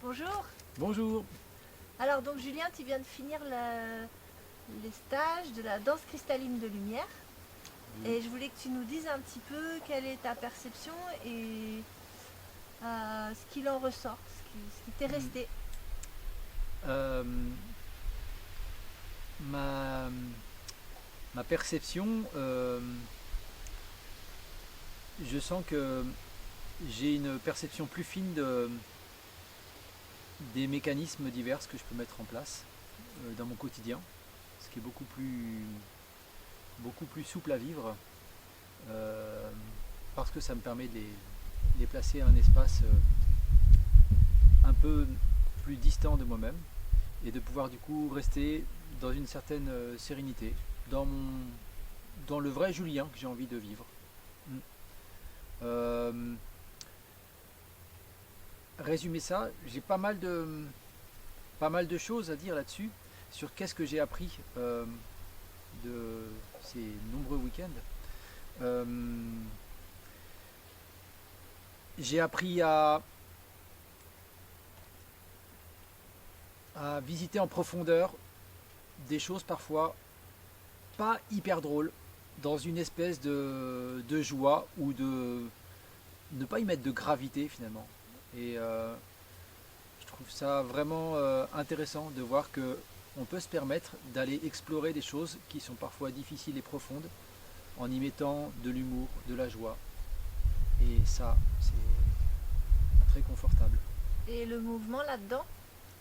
Bonjour. Bonjour. Alors donc Julien, tu viens de finir les stages de la danse cristalline de lumière Oui. et je voulais que tu nous dises un petit peu quelle est ta perception et ce qu'il en ressort, ce qui t'est Mm. resté. Euh, ma, ma perception, je sens que j'ai une perception plus fine des mécanismes divers que je peux mettre en place dans mon quotidien, ce qui est beaucoup plus souple à vivre, euh, parce que ça me permet de les placer à un espace un peu plus distant de moi-même et de pouvoir du coup rester dans une certaine sérénité, dans, mon, dans le vrai Julien que j'ai envie de vivre. Mm. Euh, Résumer ça, j'ai pas mal de choses à dire là-dessus, sur qu'est-ce que j'ai appris de ces nombreux week-ends. Euh, j'ai appris à visiter en profondeur des choses parfois pas hyper drôles, dans une espèce de joie ou de ne pas y mettre de gravité finalement. Et je trouve ça vraiment intéressant de voir que on peut se permettre d'aller explorer des choses qui sont parfois difficiles et profondes en y mettant de l'humour, de la joie. Et ça, c'est très confortable. Et le mouvement là-dedans?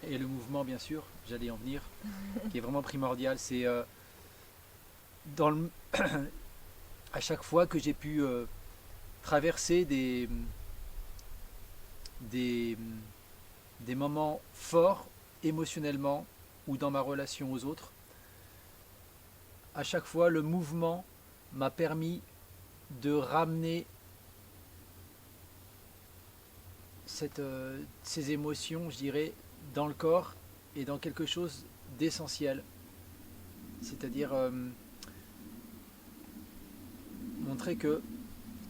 Et le mouvement, bien sûr, j'allais en venir, qui est vraiment primordial. C'est dans le, à chaque fois que j'ai pu traverser des, des moments forts émotionnellement ou dans ma relation aux autres, à chaque fois le mouvement m'a permis de ramener ces émotions, je dirais, dans le corps et dans quelque chose d'essentiel. C'est-à-dire montrer que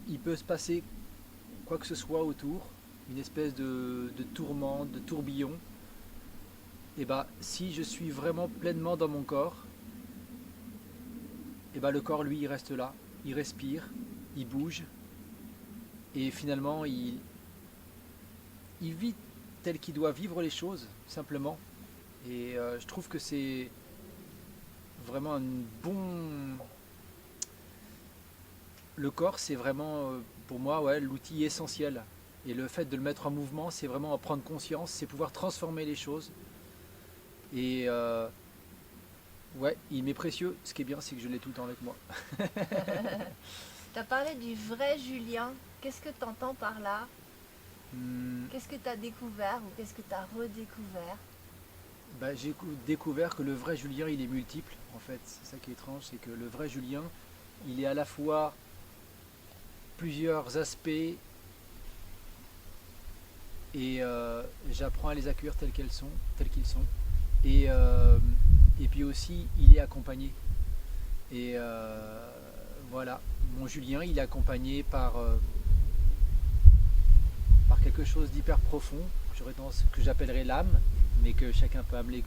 il peut se passer quoi que ce soit autour, une espèce de tourment, de tourbillon. Et bah, si je suis vraiment pleinement dans mon corps, et bah le corps lui il reste là, il respire, il bouge et finalement il vit tel qu'il doit vivre les choses simplement. Et je trouve que c'est vraiment un bon. Le corps c'est vraiment pour moi ouais, l'outil essentiel. Et le fait de le mettre en mouvement, c'est vraiment en prendre conscience, c'est pouvoir transformer les choses. Et ouais, il m'est précieux. Ce qui est bien, c'est que je l'ai tout le temps avec moi. Tu as parlé du vrai Julien. Qu'est-ce que tu entends par là? Hmm, Qu'est-ce que tu as découvert ou qu'est-ce que tu as redécouvert? bah, j'ai découvert que le vrai Julien, il est multiple. En fait, c'est ça qui est étrange, c'est que le vrai Julien, il est à la fois plusieurs aspects et j'apprends à les accueillir tels qu'ils sont. Et, euh, et puis aussi, il est accompagné. Et voilà, mon Julien, il est accompagné par quelque chose d'hyper profond, que j'appellerais l'âme, mais que chacun peut appeler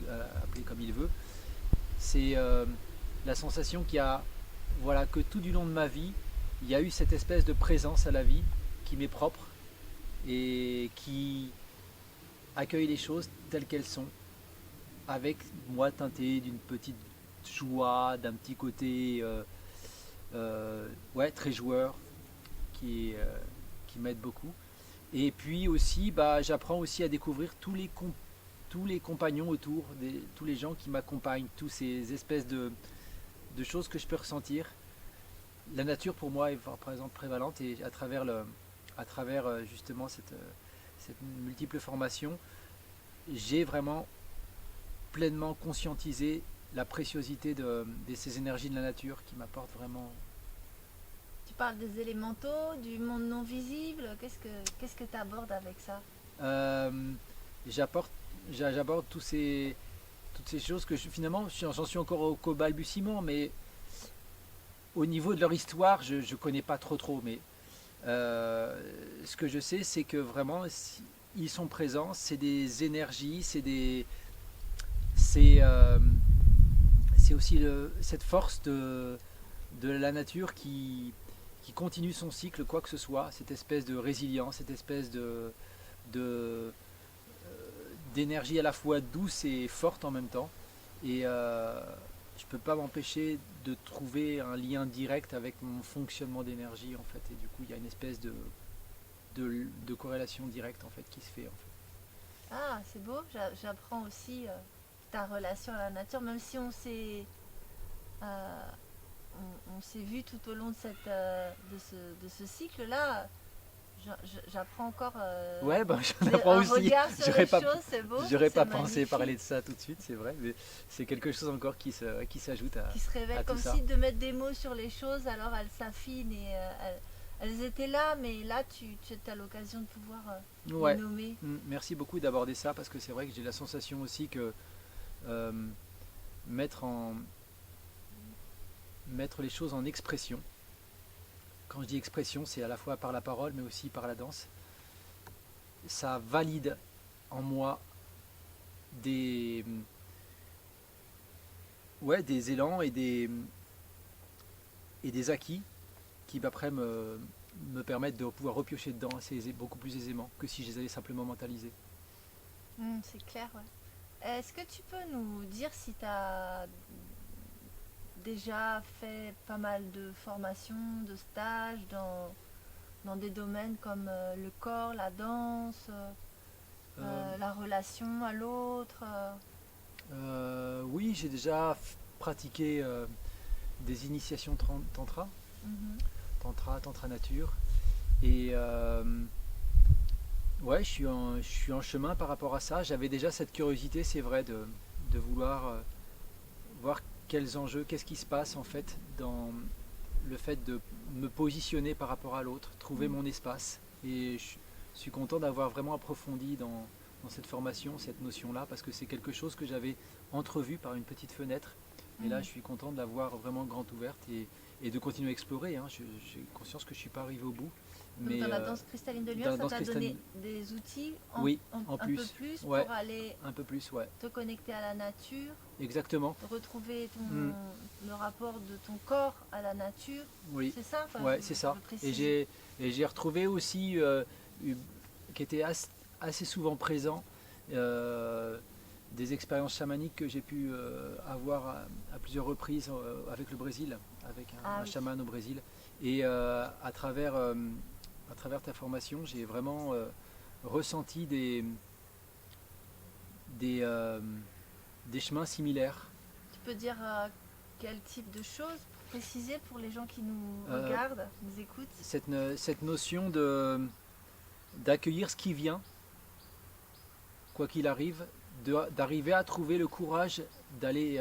comme il veut. C'est la sensation qu'il y a, voilà, que tout du long de ma vie, il y a eu cette espèce de présence à la vie qui m'est propre et qui accueille les choses telles qu'elles sont, avec moi teinté d'une petite joie, d'un petit côté ouais, très joueur qui m'aide beaucoup. Et puis aussi, bah, j'apprends aussi à découvrir tous les compagnons autour, tous les gens qui m'accompagnent, tous ces espèces de choses que je peux ressentir. La nature pour moi est par exemple prévalente et à travers justement cette multiple formation, j'ai vraiment pleinement conscientisé la préciosité de ces énergies de la nature qui m'apportent vraiment. Tu parles des élémentaux, du monde non visible. Qu'est-ce que tu abordes avec ça? Euh, j'apporte, j'aborde toutes ces choses que finalement j'en suis encore au balbutiement, mais au niveau de leur histoire, je ne connais pas trop, mais ce que je sais, c'est que vraiment, ils sont présents, c'est des énergies, c'est c'est aussi cette force de la nature qui continue son cycle, quoi que ce soit, cette espèce de résilience, cette espèce de, d'énergie à la fois douce et forte en même temps. Et je ne peux pas m'empêcher de trouver un lien direct avec mon fonctionnement d'énergie en fait. Et du coup, il y a une espèce de corrélation directe en fait qui se fait en fait. Ah, c'est beau. J'apprends aussi ta relation à la nature, même si euh, on s'est vu tout au long de de ce cycle-là. J'apprends encore Ouais, ben, j'en apprends un aussi. regard sur J'aurais les pas, choses. C'est beau, j'aurais c'est pas pensé magnifique. parler de ça tout de suite, c'est vrai, mais c'est quelque chose encore qui s'ajoute Qui se révèle à tout comme ça. si de mettre des mots sur les choses, alors elles s'affinent et elles étaient là, mais là tu as l'occasion de pouvoir les Ouais. nommer. Merci beaucoup d'aborder ça parce que c'est vrai que j'ai la sensation aussi que euh, mettre en mettre les choses en expression. Quand je dis expression, c'est à la fois par la parole mais aussi par la danse. Ça valide en moi des ouais, des élans et des acquis qui après me permettent de pouvoir repiocher dedans beaucoup plus aisément que si je les avais simplement mentalisés. C'est clair, ouais. Est-ce que tu peux nous dire si tu as déjà fait pas mal de formations, de stages dans des domaines comme le corps, la danse, Euh, la relation à l'autre oui, j'ai déjà pratiqué des initiations tantra, Mhm. tantra nature, et ouais, je suis en chemin par rapport à ça. J'avais déjà cette curiosité, c'est vrai, de vouloir voir quels enjeux, qu'est-ce qui se passe en fait dans le fait de me positionner par rapport à l'autre, trouver Mhm. mon espace. Et je suis content d'avoir vraiment approfondi dans cette formation cette notion-là parce que c'est quelque chose que j'avais entrevu par une petite fenêtre. Et là, Mhm. je suis content de l'avoir vraiment grande ouverte et de continuer à explorer. Hein. J'ai conscience que je ne suis pas arrivé au bout. Donc Mais dans la danse cristalline de lumière, dans la ça danse t'a donné cristalline, des outils oui, en un peu plus. plus Ouais, pour aller un peu plus, ouais. te connecter à la nature, Exactement. retrouver Mm, le rapport de ton corps à la nature. oui, C'est ça, enfin, ouais, c'est je ça. veux Et préciser. j'ai retrouvé aussi, qui était assez souvent présent, euh, des expériences chamaniques que j'ai pu avoir à plusieurs reprises avec le Brésil, avec Ah un oui. chaman au Brésil. Et à travers ta formation, j'ai vraiment ressenti des, euh, des chemins similaires. Tu peux dire quel type de choses pour préciser pour les gens qui nous Euh, regardent, nous écoutent. cette notion d'accueillir ce qui vient, quoi qu'il arrive, d'arriver à trouver le courage d'aller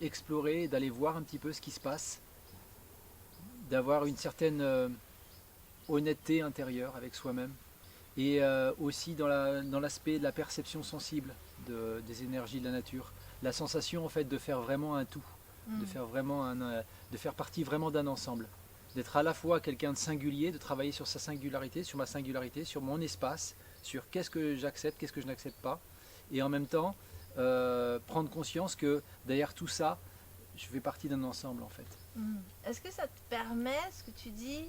explorer, d'aller voir un petit peu ce qui se passe, d'avoir une certaine honnêteté intérieure avec soi-même, et aussi dans l'aspect de la perception sensible des énergies de la nature, la sensation en fait de faire vraiment un tout, de Mm. faire vraiment de faire partie vraiment d'un ensemble, d'être à la fois quelqu'un de singulier, de travailler sur sa singularité, sur ma singularité, sur mon espace, sur qu'est-ce que j'accepte, qu'est-ce que je n'accepte pas, et en même temps prendre conscience que derrière tout ça, je fais partie d'un ensemble en fait. Mm. Est-ce que ça te permet, ce que tu dis,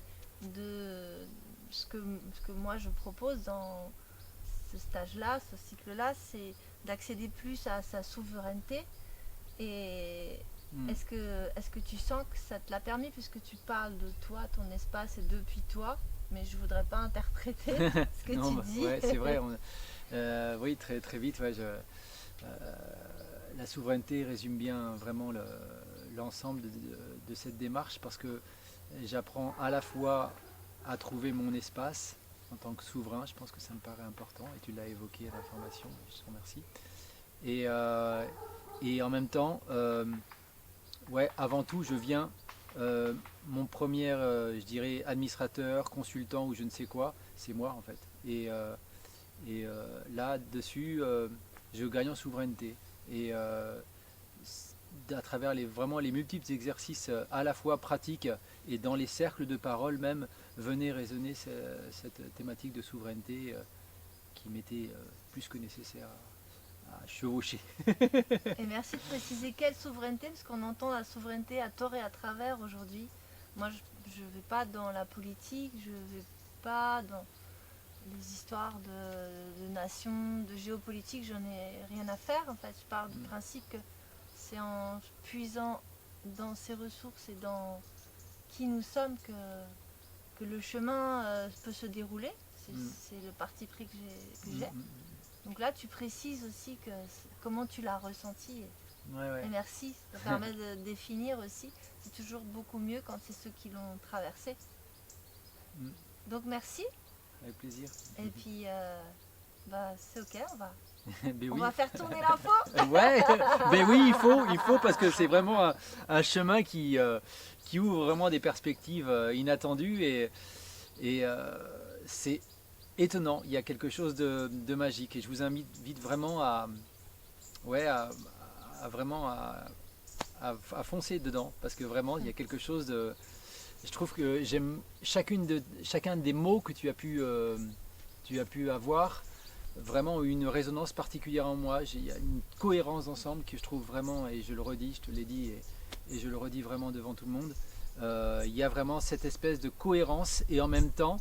de ce que moi je propose dans ce stage-là, ce cycle-là, c'est d'accéder plus à sa souveraineté. Et Mm. est-ce que tu sens que ça te l'a permis, puisque tu parles de toi, ton espace et depuis toi, mais je voudrais pas interpréter ce que Non, tu bah, dis. ouais, c'est vrai. Oui, très, très vite, ouais, la souveraineté résume bien vraiment l'ensemble de cette démarche parce que j'apprends à la fois à trouver mon espace en tant que souverain, je pense que ça me paraît important et tu l'as évoqué à la formation, je te remercie. Et, et en même temps, ouais, avant tout, je viens, mon premier, je dirais, administrateur, consultant ou je ne sais quoi, c'est moi en fait. Et là-dessus, je gagne en souveraineté. Et à travers vraiment les multiples exercices à la fois pratiques et dans les cercles de parole même, venait résonner cette thématique de souveraineté qui m'était plus que nécessaire à chevaucher. Et merci de préciser quelle souveraineté, parce qu'on entend la souveraineté à tort et à travers aujourd'hui. Moi, je ne vais pas dans la politique, je ne vais pas dans les histoires de nations, de géopolitique, j'en ai rien à faire. En fait, je pars du principe que c'est en puisant dans ces ressources et dans qui nous sommes que le chemin peut se dérouler. C'est le parti pris que j'ai. Donc là, tu précises aussi comment tu l'as ressenti. Et merci, ça permet de définir aussi. C'est toujours beaucoup mieux quand c'est ceux qui l'ont traversé. Donc merci. Avec plaisir. Et puis, c'est ok, Ben on oui. va faire tourner l'info. Ouais, ben oui, il faut parce que c'est vraiment un chemin qui ouvre vraiment des perspectives inattendues et c'est étonnant. Il y a quelque chose de magique et je vous invite vraiment à vraiment à foncer dedans parce que vraiment il y a quelque chose de. Je trouve que j'aime chacun des mots que tu as pu avoir vraiment une résonance particulière en moi. Il y a une cohérence d'ensemble que je trouve vraiment, et je le redis, je te l'ai dit et je le redis vraiment devant tout le monde. Il y a vraiment cette espèce de cohérence et en même temps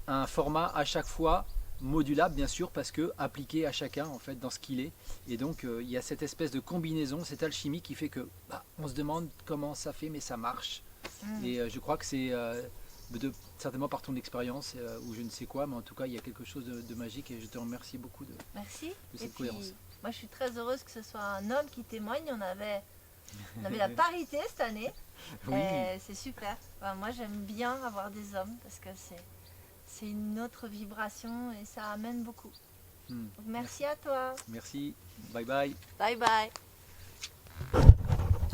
un format à chaque fois modulable bien sûr parce que appliqué à chacun en fait dans ce qu'il est. Et donc il y a cette espèce de combinaison, cette alchimie qui fait que on se demande comment ça fait mais ça marche. Et je crois que c'est certainement par ton expérience ou je ne sais quoi, mais en tout cas il y a quelque chose de magique et je te remercie beaucoup de cette cohérence. Moi je suis très heureuse que ce soit un homme qui témoigne. On avait la parité cette année. Oui. C'est super. Moi j'aime bien avoir des hommes parce que c'est une autre vibration et ça amène beaucoup. Donc merci à toi. Merci. Bye bye. Bye bye.